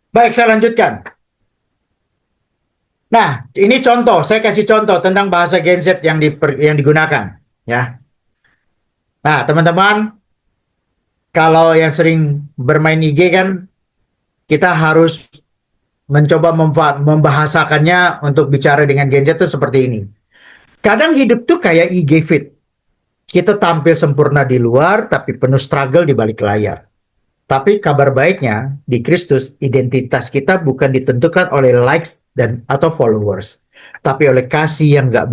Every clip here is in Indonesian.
Baik, saya lanjutkan. Nah, ini contoh, saya kasih contoh tentang bahasa Gen Z yang digunakan, ya. Nah, teman-teman, kalau yang sering bermain IG kan, kita harus mencoba membahasakannya untuk bicara dengan Gen Z itu seperti ini. Kadang hidup tuh kayak IG feed. Kita tampil sempurna di luar, tapi penuh struggle di balik layar. Tapi kabar baiknya, di Kristus, identitas kita bukan ditentukan oleh likes dan atau followers, tapi oleh kasih yang nggak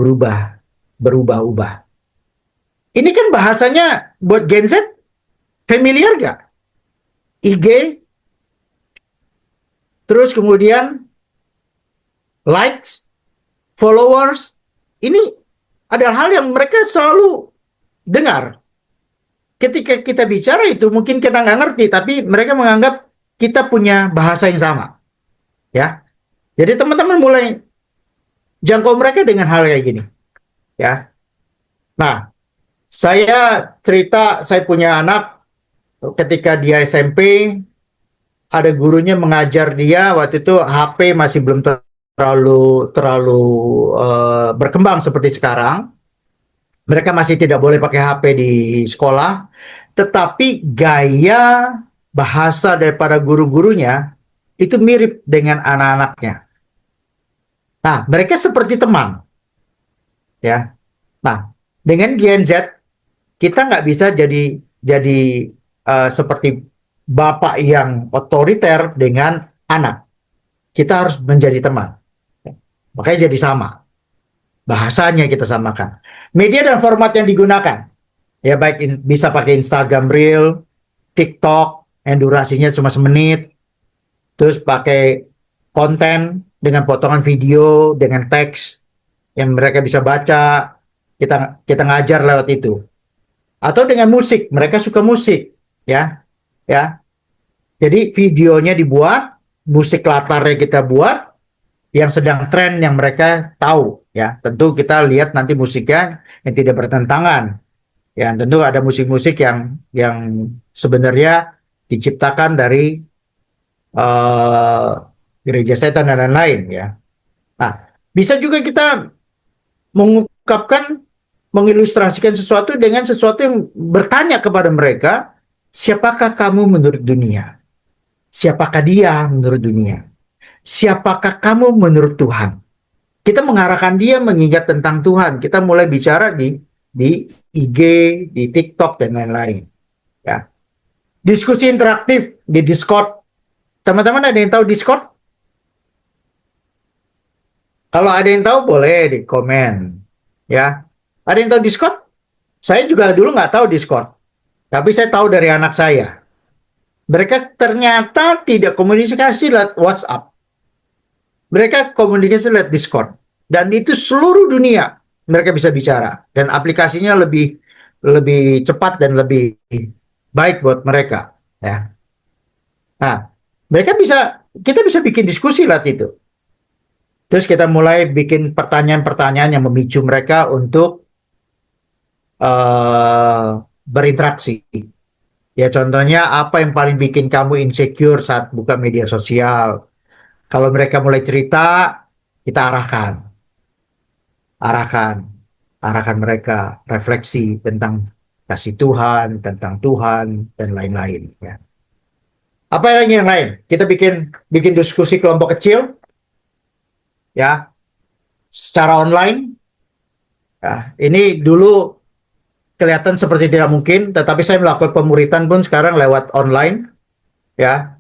berubah-ubah. Ini kan bahasanya buat Gen Z, familiar gak? IG, terus kemudian likes, followers, ini adalah hal yang mereka selalu dengar. Ketika kita bicara itu, mungkin kita nggak ngerti, tapi mereka menganggap kita punya bahasa yang sama. Ya, jadi teman-teman mulai jangkau mereka dengan hal kayak gini. Ya, nah, saya cerita, saya punya anak ketika dia SMP, ada gurunya mengajar dia waktu itu HP masih belum terlalu terlalu berkembang seperti sekarang. Mereka masih tidak boleh pakai HP di sekolah, tetapi gaya bahasa daripada guru-gurunya itu mirip dengan anak-anaknya. Nah, mereka seperti teman, ya. Nah, dengan Gen Z kita nggak bisa jadi seperti bapak yang otoriter dengan anak. Kita harus menjadi teman. Makanya jadi sama. Bahasanya kita samakan. Media dan format yang digunakan. Ya baik bisa pakai Instagram Reel, TikTok, yang durasinya cuma semenit. Terus pakai konten dengan potongan video, dengan teks yang mereka bisa baca. Kita ngajar lewat itu. Atau dengan musik, mereka suka musik, ya. Ya. Jadi videonya dibuat, musik latarnya kita buat, yang sedang tren yang mereka tahu, ya. Tentu kita lihat nanti musiknya yang tidak bertentangan. Ya, tentu ada musik-musik yang sebenarnya diciptakan dari uh, gereja setan dan lain-lain, ya. Nah, bisa juga kita mengungkapkan, mengilustrasikan sesuatu dengan sesuatu yang bertanya kepada mereka, siapakah kamu menurut dunia? Siapakah dia menurut dunia? Siapakah kamu menurut Tuhan? Kita mengarahkan dia mengingat tentang Tuhan. Kita mulai bicara di IG, di TikTok dan lain-lain. Ya. Diskusi interaktif di Discord. Teman-teman ada yang tahu Discord? Kalau ada yang tahu boleh di komen. Ya. Ada yang tahu Discord? Saya juga dulu nggak tahu Discord. Tapi saya tahu dari anak saya. Mereka ternyata tidak komunikasi lewat WhatsApp. Mereka komunikasi lewat Discord. Dan itu seluruh dunia mereka bisa bicara. Dan aplikasinya lebih lebih cepat dan lebih baik buat mereka. Ya. Nah, kita bisa bikin diskusi lewat itu. Terus kita mulai bikin pertanyaan-pertanyaan yang memicu mereka untuk berinteraksi. Ya contohnya apa yang paling bikin kamu insecure saat buka media sosial? Kalau mereka mulai cerita, kita arahkan, arahkan mereka refleksi tentang kasih Tuhan, tentang Tuhan dan lain-lain. Ya. Apa lagi yang lain? Kita bikin bikin diskusi kelompok kecil, ya, secara online. Ya, ini dulu kelihatan seperti tidak mungkin, tetapi saya melakukan pemuritan pun sekarang lewat online, ya.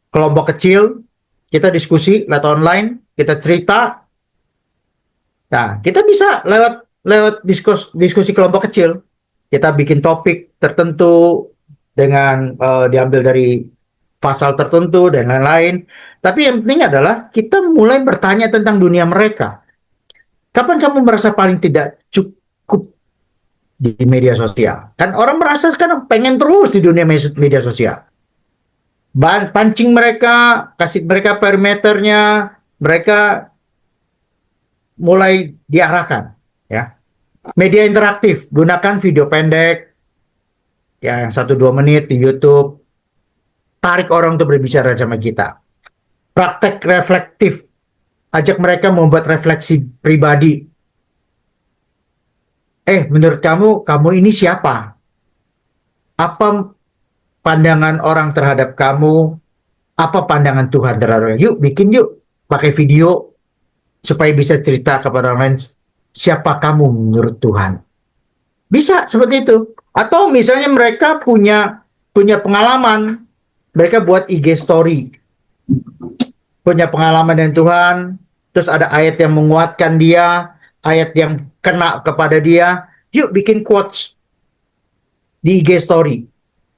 Kelompok kecil, kita diskusi lewat online, kita cerita. Nah, kita bisa lewat lewat diskusi kelompok kecil. Kita bikin topik tertentu dengan diambil dari pasal tertentu dan lain-lain. Tapi yang penting adalah kita mulai bertanya tentang dunia mereka. Kapan kamu merasa paling tidak cukup di media sosial? Kan orang merasa sekarang pengen terus di dunia media sosial. Pancing mereka, kasih mereka perimeternya, mereka mulai diarahkan, ya. Media interaktif, gunakan video pendek, ya yang 1-2 menit di YouTube, tarik orang untuk berbicara sama kita. praktek reflektif, ajak mereka membuat refleksi pribadi. Menurut kamu, kamu ini siapa? Apa pandangan orang terhadap kamu? Apa pandangan Tuhan terhadap kamu? Yuk, bikin yuk. Pakai video supaya bisa cerita kepada orang lain siapa kamu menurut Tuhan. Bisa seperti itu. Atau misalnya mereka punya punya pengalaman, mereka buat IG story, punya pengalaman dengan Tuhan, terus ada ayat yang menguatkan dia, ayat yang kena kepada dia. Yuk bikin quotes di IG story,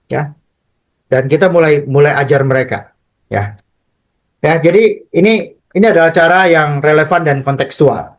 ya. Dan kita mulai mulai ajar mereka, ya. Ya, jadi ini adalah cara yang relevan dan kontekstual.